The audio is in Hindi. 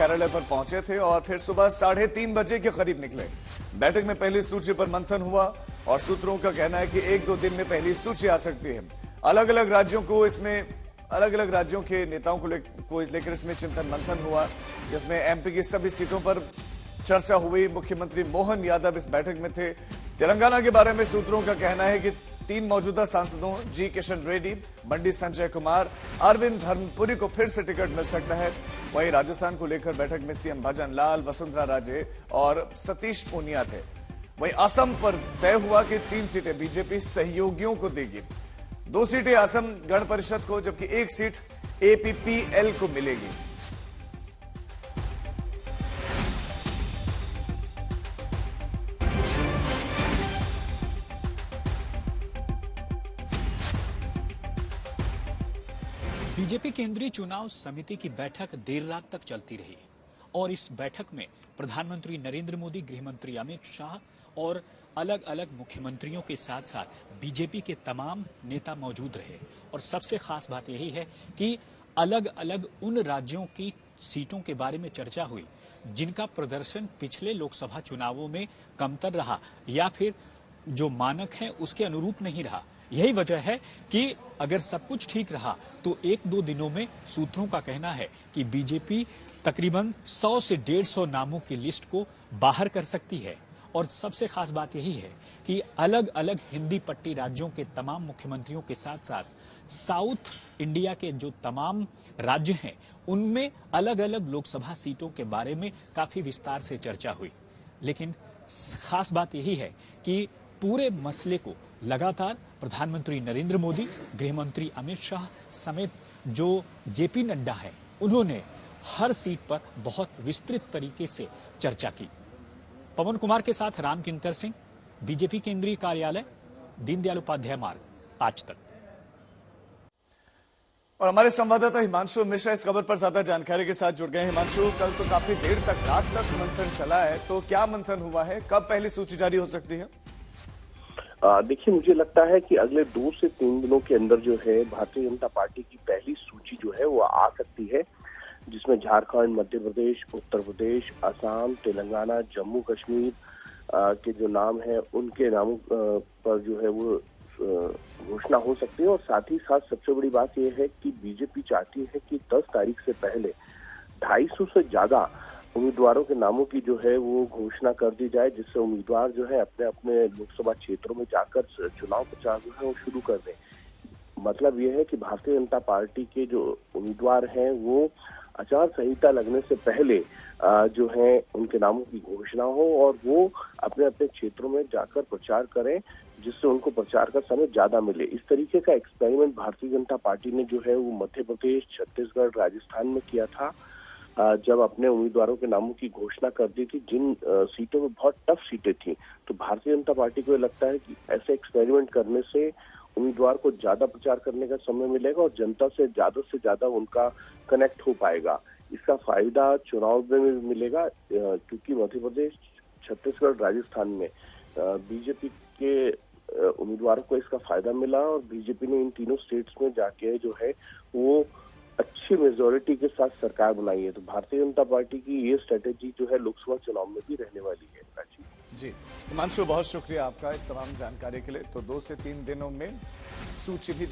कार्यालय पर पहुंचे थे और फिर सुबह 3:30 बजे के करीब निकले। बैठक में पहली सूची पर मंथन हुआ और सूत्रों का कहना है कि 1-2 दिन में पहली सूची आ सकती है। अलग अलग राज्यों के नेताओं को लेकर इसमें चिंतन मंथन हुआ, जिसमें एमपी की सभी सीटों पर चर्चा हुई। मुख्यमंत्री मोहन यादव इस बैठक में थे। तेलंगाना के बारे में सूत्रों का कहना है कि 3 मौजूदा सांसदों जी किशन रेड्डी, बंडी संजय कुमार, अरविंद धर्मपुरी को फिर से टिकट मिल सकता है। वहीं राजस्थान को लेकर बैठक में सीएम भजन लाल, वसुंधरा राजे और सतीश पूनिया थे। वहीं असम पर तय हुआ कि 3 सीटें बीजेपी सहयोगियों को देगी। 2 सीटें असम गण परिषद को, जबकि 1 सीट एपीपीएल को मिलेगी। बीजेपी केंद्रीय चुनाव समिति की बैठक देर रात तक चलती रही और इस बैठक में प्रधानमंत्री नरेंद्र मोदी, गृहमंत्री अमित शाह और अलग अलग मुख्यमंत्रियों के साथ साथ बीजेपी के तमाम नेता मौजूद रहे। और सबसे खास बात यही है कि अलग अलग उन राज्यों की सीटों के बारे में चर्चा हुई जिनका प्रदर्शन पिछले लोकसभा चुनावों में कमतर रहा या फिर जो मानक है उसके अनुरूप नहीं रहा। यही वजह है कि अगर सब कुछ ठीक रहा तो 1-2 दिनों में सूत्रों का कहना है कि बीजेपी तकरीबन 100 से 150 नामों की लिस्ट को बाहर कर सकती है। और सबसे खास बात यही है कि अलग अलग हिंदी पट्टी राज्यों के तमाम मुख्यमंत्रियों के साथ साथ साउथ इंडिया के जो तमाम राज्य हैं उनमें अलग अलग लोकसभा सीटों के बारे में काफी विस्तार से चर्चा हुई। लेकिन खास बात यही है कि पूरे मसले को लगातार प्रधानमंत्री नरेंद्र मोदी, गृहमंत्री अमित शाह समेत जो जेपी नड्डा है, उन्होंने हर सीट पर बहुत विस्तृत तरीके से चर्चा की। पवन कुमार के साथ रामकिंकर सिंह, बीजेपी केंद्रीय कार्यालय, दीनदयाल उपाध्याय मार्ग, आज तक। और हमारे संवाददाता हिमांशु मिश्रा इस खबर पर ज्यादा जानकारी के साथ जुड़ गए। हिमांशु, कल तो काफी देर तक, रात तक मंथन चला है, तो क्या मंथन हुआ है? कब पहली सूची जारी हो सकती है? देखिए, मुझे लगता है कि अगले 2 से 3 दिनों के अंदर जो है भारतीय जनता पार्टी की पहली सूची जो है वो आ सकती है, जिसमें झारखंड, मध्य प्रदेश, उत्तर प्रदेश, असम, तेलंगाना, जम्मू कश्मीर के जो नाम है उनके नामों पर जो है वो घोषणा हो सकती है। और साथ ही साथ सबसे बड़ी बात यह है कि बीजेपी चाहती है कि 10 तारीख से पहले 250 से ज्यादा उम्मीदवारों के नामों की जो है वो घोषणा कर दी जाए, जिससे उम्मीदवार जो है अपने अपने लोकसभा क्षेत्रों में जाकर चुनाव प्रचार जो है वो शुरू कर दें। मतलब ये है कि भारतीय जनता पार्टी के जो उम्मीदवार हैं वो आचार संहिता लगने से पहले जो है उनके नामों की घोषणा हो और वो अपने अपने क्षेत्रों में जाकर प्रचार करें, जिससे उनको प्रचार का समय ज्यादा मिले। इस तरीके का एक्सपेरिमेंट भारतीय जनता पार्टी ने जो है वो मध्य प्रदेश, छत्तीसगढ़, राजस्थान में किया था, जब अपने उम्मीदवारों के नामों की घोषणा कर दी थी, जिन सीटों में बहुत टफ सीटें थी। तो भारतीय जनता पार्टी को लगता है कि ऐसे एक्सपेरिमेंट करने से उम्मीदवार को ज्यादा प्रचार करने का समय मिलेगा और जनता से ज्यादा उनका कनेक्ट हो पाएगा। इसका फायदा चुनाव में मिलेगा, क्योंकि मध्य प्रदेश, छत्तीसगढ़, राजस्थान में बीजेपी के उम्मीदवारों को इसका फायदा मिला और बीजेपी ने इन तीनों स्टेट्स में जाके जो है वो अच्छी मेजोरिटी के साथ सरकार बनाई है। तो भारतीय जनता पार्टी की ये स्ट्रेटेजी जो है लोकसभा चुनाव में भी रहने वाली है। जी हिमांशु, बहुत शुक्रिया आपका इस तमाम जानकारी के लिए। तो 2 से 3 दिनों में सूची भी